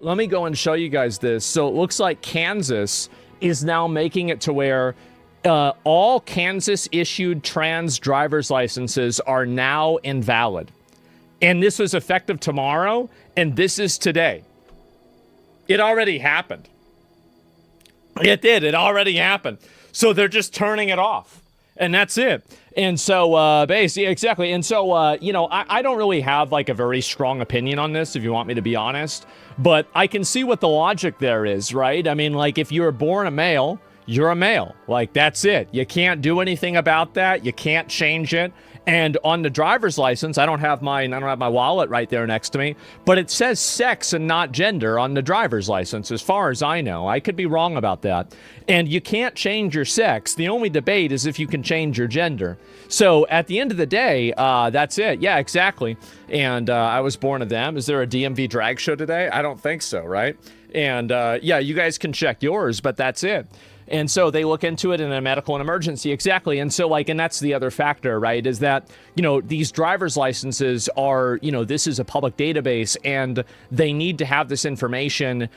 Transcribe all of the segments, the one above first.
let me go and show you guys this. So it looks like Kansas is now making it to where all Kansas-issued trans driver's licenses are now invalid. And this was effective tomorrow, and this is today. It already happened. It did. It already happened. So they're just turning it off. And that's it. And so, basically, exactly. And so, I don't really have, like, a very strong opinion on this, if you want me to be honest. But I can see what the logic there is, right? I mean, like, if you were born a male, you're a male. Like, that's it. You can't do anything about that. You can't change it. And on the driver's license, I don't have my wallet right there next to me, but it says sex and not gender on the driver's license, as far as I know. I could be wrong about that. And you can't change your sex. The only debate is if you can change your gender. So at the end of the day, that's it. Yeah, exactly. And I was born of them. Is there a DMV drag show today? I don't think so, right? And yeah, you guys can check yours, but that's it. And so they look into it in a medical and emergency. Exactly. And so, like, and that's the other factor, right, is that, these driver's licenses are, this is a public database, and they need to have this information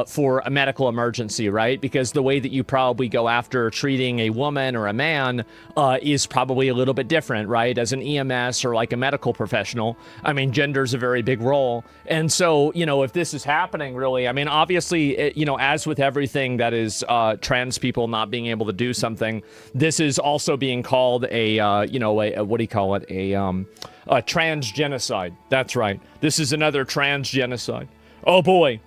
for a medical emergency, right? Because the way that you probably go after treating a woman or a man is probably a little bit different, right? As an EMS or like a medical professional, I mean, gender's a very big role. And so, if this is happening, really, I mean, obviously, as with everything that is trans people not being able to do something, this is also being called a what do you call it, a trans genocide. That's right, this is another trans genocide. Oh boy.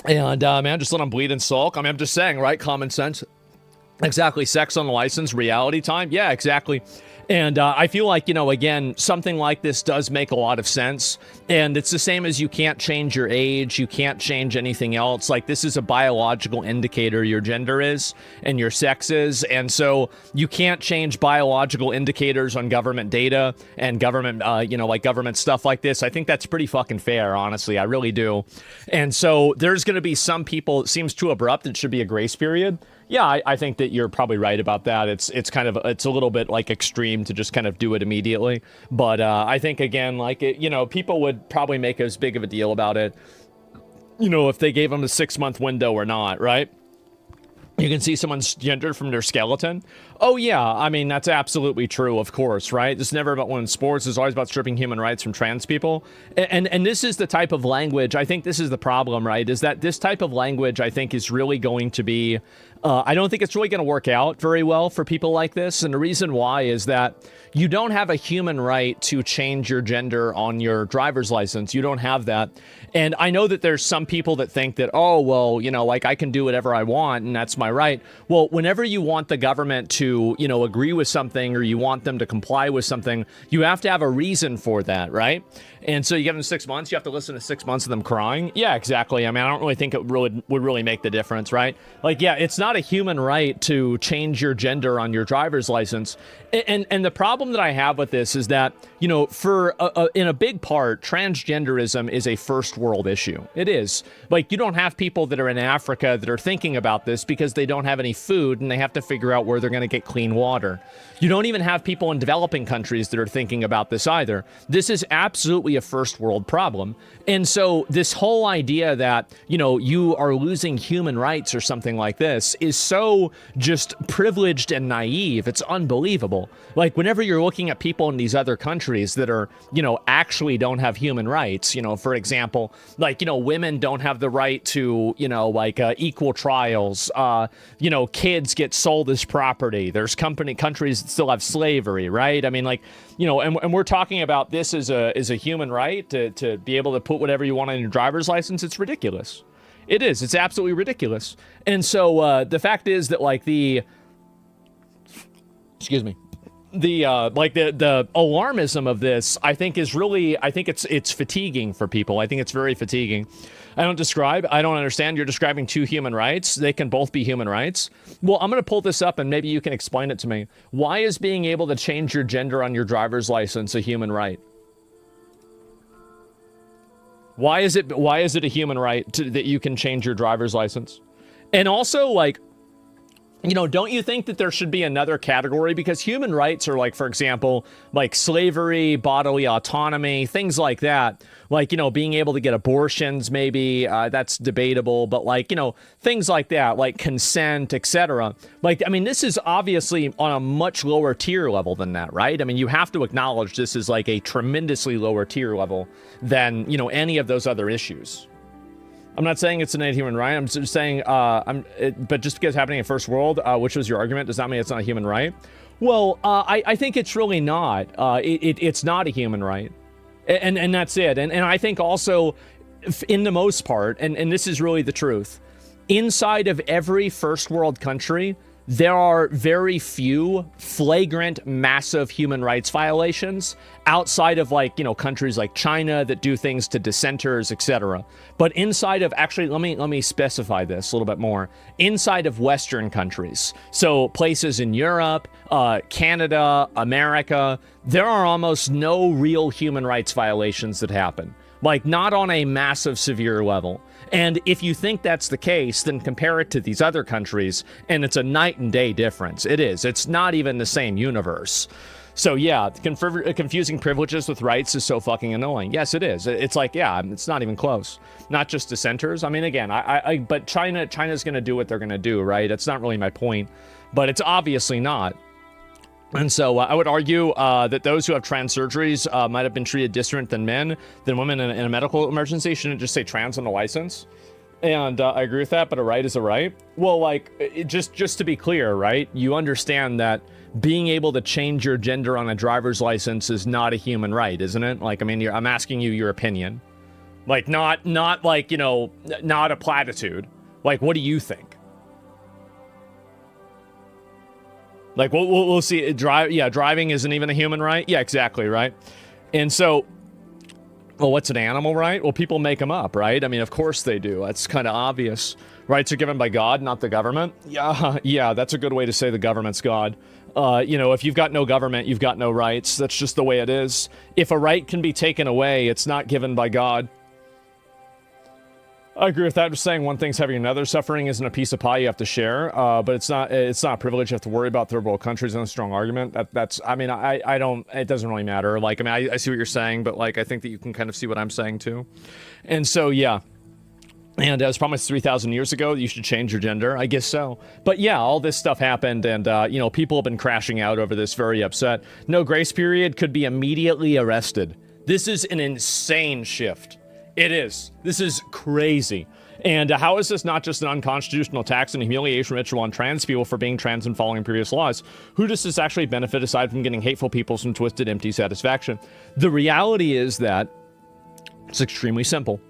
And man, just let them bleed and sulk. I mean, I'm just saying, right? Common sense. Exactly. Sex on the license, reality time. Yeah, exactly. And I feel like, again, something like this does make a lot of sense. And it's the same as you can't change your age. You can't change anything else. Like, this is a biological indicator, your gender is and your sex is. And so you can't change biological indicators on government data and government, like government stuff like this. I think that's pretty fucking fair, honestly. I really do. And so there's going to be some people, it seems too abrupt. It should be a grace period. Yeah, I think that you're probably right about that. It's a little bit like extreme to just kind of do it immediately. But I think, again, like, people would probably make as big of a deal about it, if they gave them a 6-month window or not, right? You can see someone's gender from their skeleton. Oh, yeah. I mean, that's absolutely true, of course, right? This is never about women's sports. It's always about stripping human rights from trans people. And this is the type of language, I think this is the problem, right? Is that this type of language, I think, is really going to be... I don't think it's really going to work out very well for people like this. And the reason why is that you don't have a human right to change your gender on your driver's license. You don't have that. And I know that there's some people that think that, oh, well, like, I can do whatever I want and that's my right. Well, whenever you want the government to, agree with something, or you want them to comply with something, you have to have a reason for that, right? And so you give them 6 months, you have to listen to 6 months of them crying. Yeah, exactly. I mean, I don't really think it would really make the difference, right? Like, yeah, it's not a human right to change your gender on your driver's license. And the problem that I have with this is that, for in a big part, transgenderism is a first world issue. It is. Like, you don't have people that are in Africa that are thinking about this because they don't have any food and they have to figure out where they're going to get clean water. You don't even have people in developing countries that are thinking about this either. This is absolutely a first world problem. And so this whole idea that, you are losing human rights or something like this is so just privileged and naive. It's unbelievable. Like, whenever you're looking at people in these other countries that are, actually don't have human rights, for example, like, women don't have the right to, equal trials, kids get sold as property. There's countries that still have slavery, right? I mean, like, and we're talking about this as a human right to be able to put whatever you want on your driver's license. It's ridiculous. It is. It's absolutely ridiculous. And so the fact is that, like, the alarmism of this, I think it's fatiguing for people. I think it's very fatiguing. I don't understand. You're describing two human rights. They can both be human rights. Well, I'm going to pull this up and maybe you can explain it to me. Why is being able to change your gender on your driver's license a human right? Why is it a human right that you can change your driver's license? And also, like, don't you think that there should be another category? Because human rights are like, for example, like slavery, bodily autonomy, things like that. Like, being able to get abortions, maybe that's debatable, but like, things like that, like consent, etc. Like, I mean, this is obviously on a much lower tier level than that, right? I mean, you have to acknowledge this is like a tremendously lower tier level than, any of those other issues. I'm not saying it's an innate human right. I'm just saying, but just because it's happening in first world, which was your argument, does that mean it's not a human right? Well, I think it's really not. It's not a human right, and that's it. And I think also, in the most part, and this is really the truth, inside of every first world country, there are very few flagrant, massive human rights violations outside of like, countries like China that do things to dissenters, etc. But inside of, actually, let me specify this a little bit more. Inside of Western countries, so places in Europe, Canada, America, there are almost no real human rights violations that happen. Like, not on a massive, severe level. And if you think that's the case, then compare it to these other countries, and it's a night and day difference. It is. It's not even the same universe. So yeah, confusing privileges with rights is so fucking annoying. Yes, it is. It's like, yeah, it's not even close. Not just dissenters. I mean, again, but China's going to do what they're going to do, right? That's not really my point, but it's obviously not. And so I would argue that those who have trans surgeries might have been treated different than women in a medical emergency. Shouldn't just say trans on the license. And I agree with that, but a right is a right. Well, like, just to be clear, right? You understand that being able to change your gender on a driver's license is not a human right, isn't it? Like, I mean, I'm asking you your opinion. Like, not like, not a platitude. Like, what do you think? Like, we'll see. Driving isn't even a human right. Yeah, exactly, right? And so, well, what's an animal right? Well, people make them up, right? I mean, of course they do. That's kind of obvious. Rights are given by God, not the government. Yeah, that's a good way to say the government's God. If you've got no government, you've got no rights. That's just the way it is. If a right can be taken away, it's not given by God. I agree with that. Just saying one thing's having another. Suffering isn't a piece of pie you have to share, but it's not a privilege you have to worry about. Third world countries, and a strong argument. I don't, it doesn't really matter. Like, I mean, I see what you're saying, but like, I think that you can kind of see what I'm saying too. And so, yeah. And as promised 3,000 years ago, you should change your gender. I guess so. But yeah, all this stuff happened, and, people have been crashing out over this, very upset. No grace period, could be immediately arrested. This is an insane shift. It is. This is crazy. And how is this not just an unconstitutional tax and humiliation ritual on trans people for being trans and following previous laws? Who does this actually benefit aside from getting hateful people some twisted, empty satisfaction? The reality is that it's extremely simple.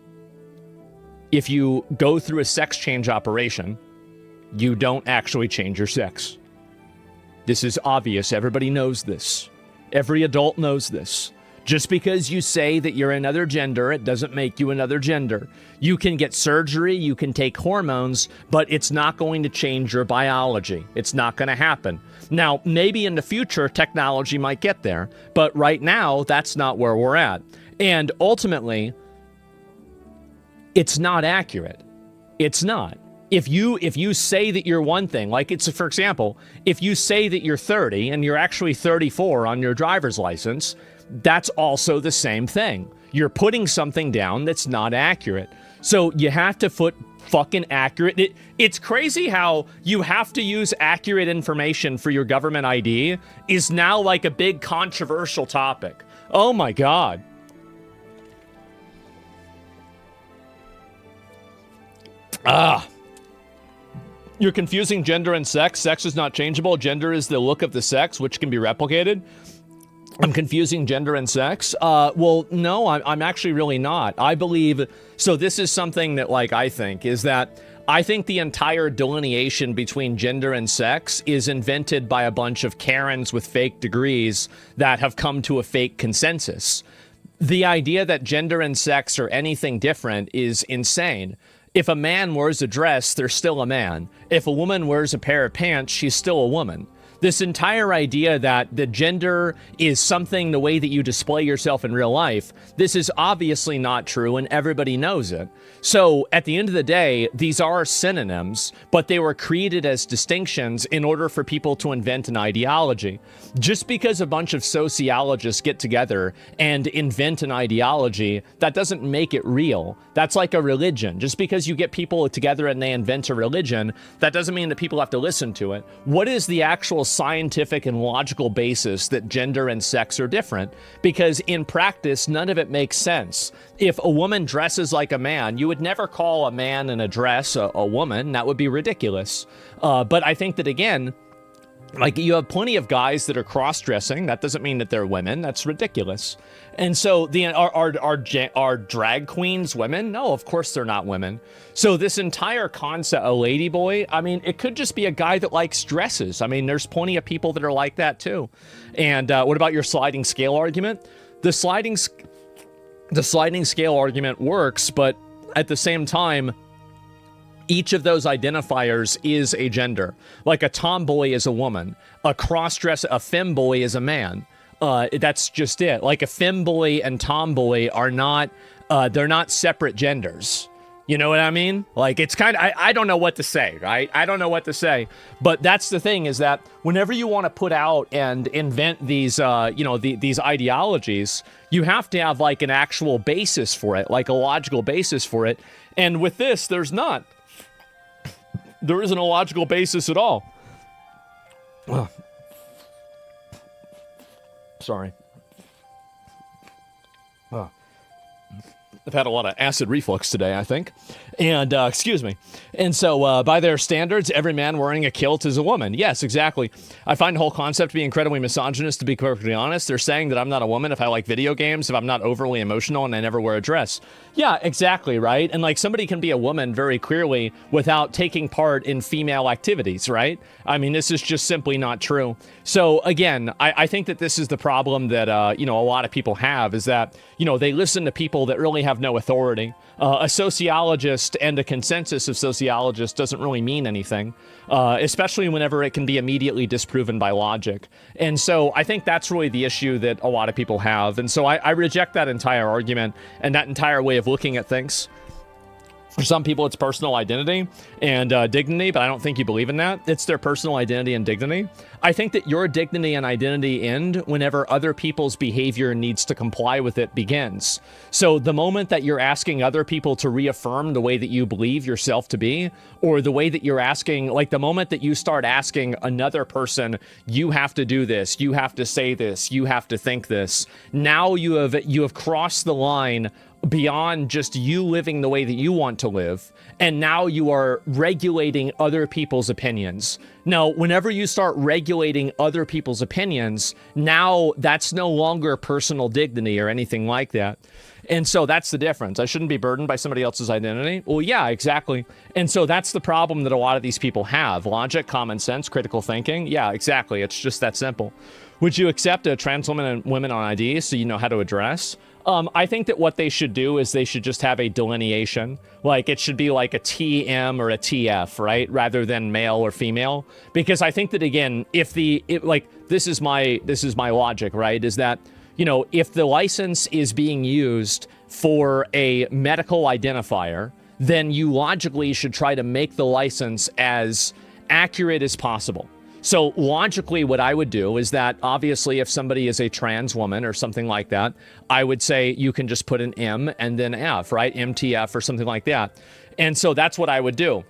If you go through a sex change operation, you don't actually change your sex. This is obvious. Everybody knows this. Every adult knows this. Just because you say that you're another gender, it doesn't make you another gender. You can get surgery, you can take hormones, but it's not going to change your biology. It's not going to happen. Now, maybe in the future, technology might get there, but right now, that's not where we're at. And ultimately, it's not accurate. It's not. If you say that you're one thing, like it's, for example, if you say that you're 30 and you're actually 34 on your driver's license, that's also the same thing. You're putting something down that's not accurate. So you have to put fucking accurate. It's crazy how you have to use accurate information for your government ID is now like a big controversial topic. Oh my God. You're confusing gender and sex. Sex is not changeable. Gender is the look of the sex, which can be replicated. I'm confusing gender and sex. Well, no, I'm actually really not. I believe, so this is something that, like, I think the entire delineation between gender and sex is invented by a bunch of Karens with fake degrees that have come to a fake consensus. The idea that gender and sex are anything different is insane. If a man wears a dress, they're still a man. If a woman wears a pair of pants, she's still a woman. this entire idea that the gender is something the way that you display yourself in real life, this is obviously not true and everybody knows it. So at the end of the day, these are synonyms, but they were created as distinctions in order for people to invent an ideology. Just because a bunch of sociologists get together and invent an ideology, that doesn't make it real. That's like a religion. Just because you get people together and they invent a religion, that doesn't mean that people have to listen to it. What is the actual scientific and logical basis that gender and sex are different? Because in practice, none of it makes sense. If a woman dresses like a man, you would never call a man in a dress a woman. That would be ridiculous. But I think that, again, like, you have plenty of guys that are cross-dressing. That doesn't mean that they're women. That's ridiculous. And so are drag queens women? No, of course they're not women. So this entire concept, a ladyboy, I mean, it could just be a guy that likes dresses. I mean, there's plenty of people that are like that too. And what about your sliding scale argument? The sliding scale argument works, but at the same time, each of those identifiers is a gender. Like a tomboy is a woman, a cross-dress, a femboy is a man. That's just it. Like a femboy and tomboy are not, they're not separate genders. You know what I mean? Like, it's kind of, I don't know what to say, right? I don't know what to say. But that's the thing, is that whenever you want to put out and invent these, these ideologies, you have to have like an actual basis for it, like a logical basis for it. And with this, there's not. There isn't a logical basis at all. Sorry. I've had a lot of acid reflux today, I think. And, excuse me. And so, by their standards, every man wearing a kilt is a woman. Yes, exactly. I find the whole concept to be incredibly misogynist, to be perfectly honest. They're saying that I'm not a woman if I like video games, if I'm not overly emotional, and I never wear a dress. Yeah, exactly, right? And, like, somebody can be a woman very clearly without taking part in female activities, right? I mean, this is just simply not true. So, again, I think that this is the problem that, a lot of people have, is that, they listen to people that really have no authority. A sociologist and a consensus of sociologists doesn't really mean anything, especially whenever it can be immediately disproven by logic. And so I think that's really the issue that a lot of people have. And so I reject that entire argument and that entire way of looking at things. For some people, it's personal identity and dignity, but I don't think you believe in that. It's their personal identity and dignity. I think that your dignity and identity end whenever other people's behavior needs to comply with it begins. So the moment that you're asking other people to reaffirm the way that you believe yourself to be, or the way that you're asking, like the moment that you start asking another person, you have to do this, you have to say this, you have to think this, now you have crossed the line beyond just you living the way that you want to live, and now you are regulating other people's opinions. Now, whenever you start regulating other people's opinions, now that's no longer personal dignity or anything like that. And so that's the difference. I shouldn't be burdened by somebody else's identity. Well, yeah, exactly. And so that's the problem that a lot of these people have. Logic, common sense, critical thinking. Yeah, exactly. It's just that simple. Would you accept a trans woman and women on ID so you know how to address? I think that what they should do is they should just have a delineation. Like, it should be like a TM or a TF, right? Rather than male or female. Because I think that, again, this is my logic, right? Is that, if the license is being used for a medical identifier, then you logically should try to make the license as accurate as possible. So logically, what I would do is that, obviously, if somebody is a trans woman or something like that, I would say you can just put an M and then F, right? MTF or something like that. And so that's what I would do.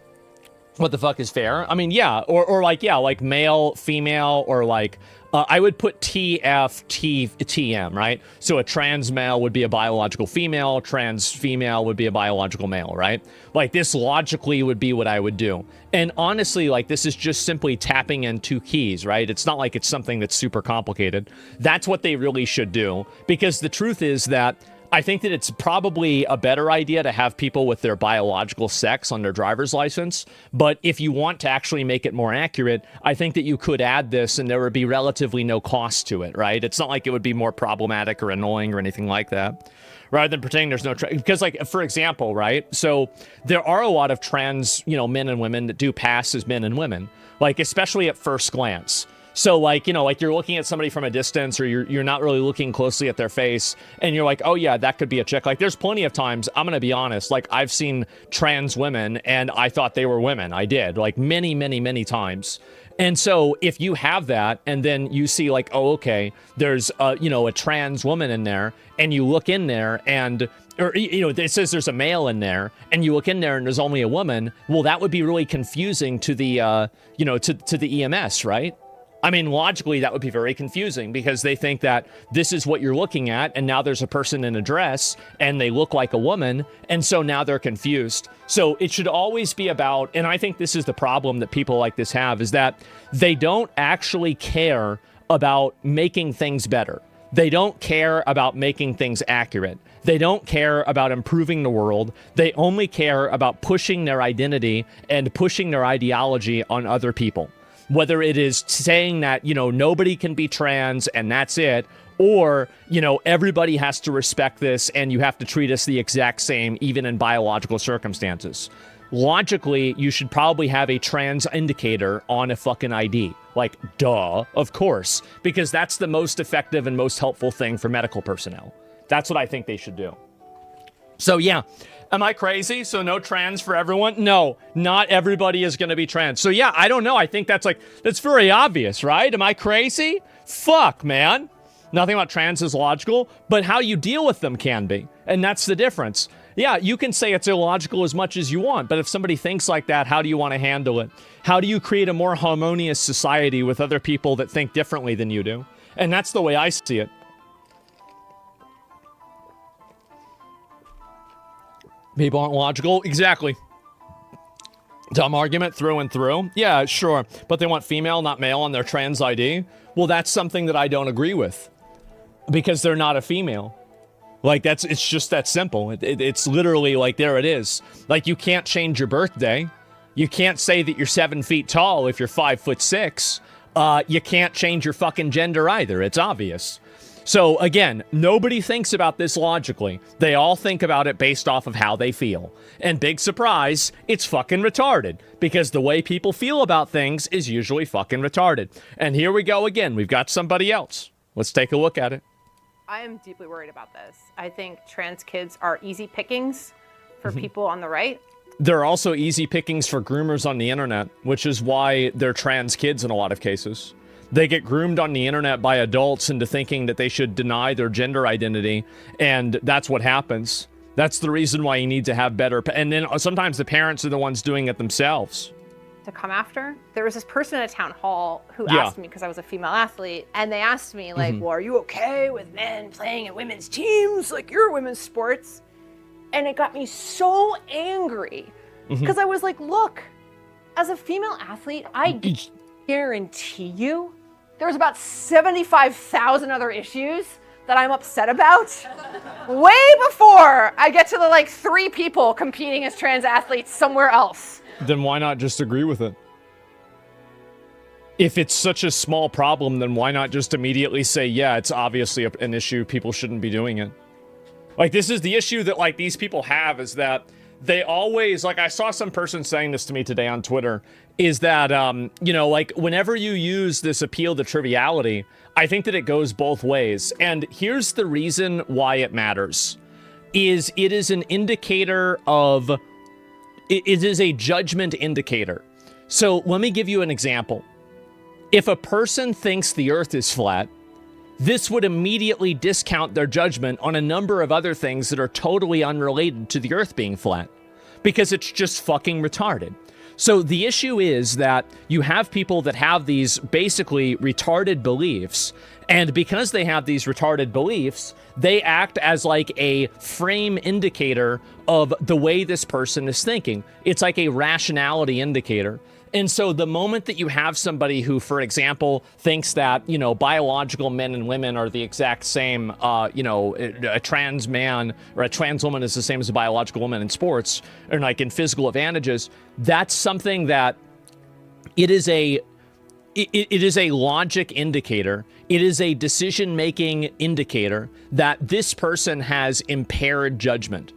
What the fuck is fair? I mean, yeah, like male, female, or like, I would put TM, right? So a trans male would be a biological female, trans female would be a biological male, right? Like, this logically would be what I would do. And honestly, like, this is just simply tapping in two keys, right? It's not like it's something that's super complicated. That's what they really should do, because the truth is that I think that it's probably a better idea to have people with their biological sex on their driver's license. But if you want to actually make it more accurate, I think that you could add this and there would be relatively no cost to it, right? It's not like it would be more problematic or annoying or anything like that. Rather than pretending there's no because, like, for example, right? So there are a lot of trans, men and women that do pass as men and women, like, especially at first glance. So like, like you're looking at somebody from a distance, or you're not really looking closely at their face, and you're like, oh yeah, that could be a chick. Like there's plenty of times, I'm going to be honest, like I've seen trans women and I thought they were women. I did, like many, many, many times. And so if you have that, and then you see like, oh, okay, there's a trans woman in there, and you look in there and, or, it says there's a male in there, and you look in there and there's only a woman, well, that would be really confusing to the, to the EMS, right? I mean, logically, that would be very confusing, because they think that this is what you're looking at, and now there's a person in a dress, and they look like a woman, and so now they're confused. So it should always be about, and I think this is the problem that people like this have, is that they don't actually care about making things better. They don't care about making things accurate. They don't care about improving the world. They only care about pushing their identity and pushing their ideology on other people. Whether it is saying that, nobody can be trans and that's it, or, everybody has to respect this and you have to treat us the exact same, even in biological circumstances. Logically, you should probably have a trans indicator on a fucking ID. Like, duh, of course, because that's the most effective and most helpful thing for medical personnel. That's what I think they should do. So, yeah. Am I crazy? So no trans for everyone? No, not everybody is going to be trans. So yeah, I don't know. I think that's very obvious, right? Am I crazy? Fuck, man. Nothing about trans is logical, but how you deal with them can be. And that's the difference. Yeah, you can say it's illogical as much as you want, but if somebody thinks like that, how do you want to handle it? How do you create a more harmonious society with other people that think differently than you do? And that's the way I see it. People aren't logical. Exactly. Dumb argument through and through. Yeah, sure. But they want female, not male on their trans ID. Well, that's something that I don't agree with. Because they're not a female. Like, it's just that simple. It's literally like, there it is. Like, you can't change your birthday. You can't say that you're 7 feet tall if you're 5'6". You can't change your fucking gender either. It's obvious. So again, nobody thinks about this logically. They all think about it based off of how they feel. And big surprise, it's fucking retarded. Because the way people feel about things is usually fucking retarded. And here we go again. We've got somebody else. Let's take a look at it. I am deeply worried about this. I think trans kids are easy pickings for people on the right. They're also easy pickings for groomers on the internet, which is why they're trans kids in a lot of cases. They get groomed on the internet by adults into thinking that they should deny their gender identity, and that's what happens. That's the reason why you need to have better... And then sometimes the parents are the ones doing it themselves. To come after? There was this person at a town hall who asked me, because I was a female athlete, and they asked me, like, well, are you okay with men playing in women's teams? Like, you're women's sports. And it got me so angry, because I was like, look, as a female athlete, I guarantee you there's about 75,000 other issues that I'm upset about way before I get to the 3 people competing as trans athletes somewhere else. Then why not just agree with it? If it's such a small problem, then why not just immediately say, yeah, it's obviously an issue, people shouldn't be doing it. Like, this is the issue that these people have, is that they always, I saw some person saying this to me today on Twitter, is that, whenever you use this appeal to triviality, I think that it goes both ways. And here's the reason why it matters, is it is an indicator of, it is a judgment indicator. So let me give you an example. If a person thinks the earth is flat, this would immediately discount their judgment on a number of other things that are totally unrelated to the earth being flat, because it's just fucking retarded. So the issue is that you have people that have these basically retarded beliefs, and because they have these retarded beliefs, they act as a frame indicator of the way this person is thinking. It's like a rationality indicator. And so the moment that you have somebody who, for example, thinks that, biological men and women are the exact same, a trans man or a trans woman is the same as a biological woman in sports, or in physical advantages, that's something that it is a logic indicator. It is a decision-making indicator that this person has impaired judgment.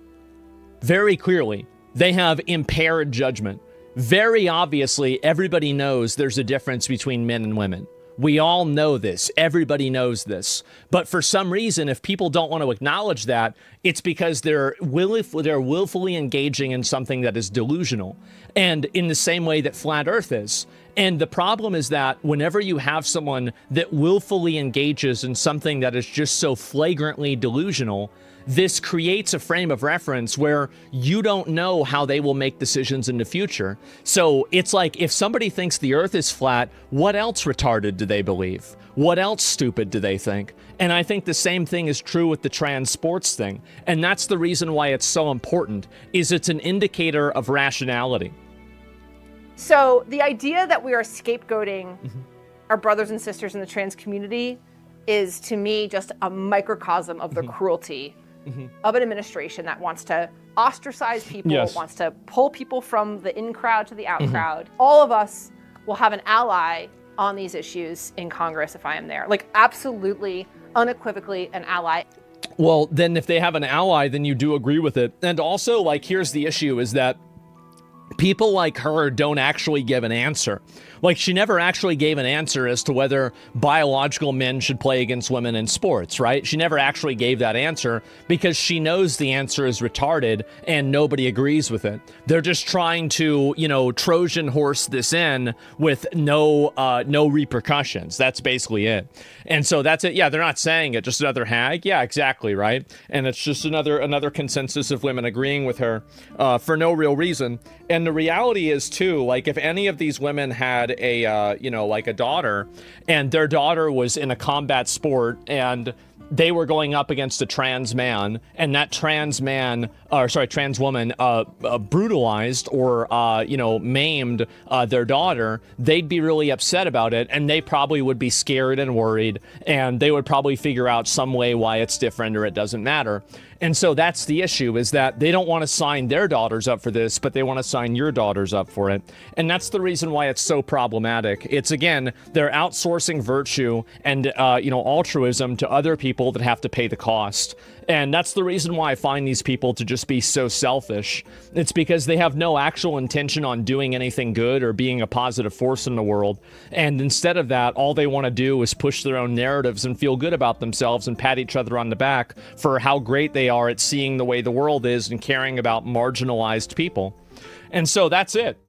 Very clearly, they have impaired judgment. Very obviously, everybody knows there's a difference between men and women. We all know this. Everybody knows this. But for some reason, if people don't want to acknowledge that, it's because they're willfully engaging in something that is delusional. And in the same way that flat Earth is. And the problem is that whenever you have someone that willfully engages in something that is just so flagrantly delusional, this creates a frame of reference where you don't know how they will make decisions in the future. So it's like if somebody thinks the Earth is flat, what else retarded do they believe? What else stupid do they think? And I think the same thing is true with the trans sports thing. And that's the reason why it's so important, is it's an indicator of rationality. So the idea that we are scapegoating our brothers and sisters in the trans community is, to me, just a microcosm of the cruelty of an administration that wants to ostracize people, wants to pull people from the in crowd to the out crowd. All of us will have an ally on these issues in Congress if I am there. Like, absolutely, unequivocally an ally. Well, then if they have an ally, then you do agree with it. And also, like, here's the issue, is that people like her don't actually give an answer. Like, she never actually gave an answer as to whether biological men should play against women in sports, right? She never actually gave that answer because she knows the answer is retarded and nobody agrees with it. They're just trying to, you know, Trojan horse this in with no repercussions. That's basically it. And so that's it. Yeah, they're not saying it, just another hag. Yeah, exactly, right? And it's just another consensus of women agreeing with her for no real reason. And the reality is, too, like, if any of these women had a, like a daughter, and their daughter was in a combat sport, and they were going up against a trans man, and that trans woman brutalized or, maimed their daughter, they'd be really upset about it, and they probably would be scared and worried, and they would probably figure out some way why it's different or it doesn't matter. And so that's the issue, is that they don't want to sign their daughters up for this, but they want to sign your daughters up for it. And that's the reason why it's so problematic. It's, again, they're outsourcing virtue and, altruism to other people that have to pay the cost. And that's the reason why I find these people to just be so selfish. It's because they have no actual intention on doing anything good or being a positive force in the world. And instead of that, all they want to do is push their own narratives and feel good about themselves and pat each other on the back for how great they are at seeing the way the world is and caring about marginalized people. And so that's it.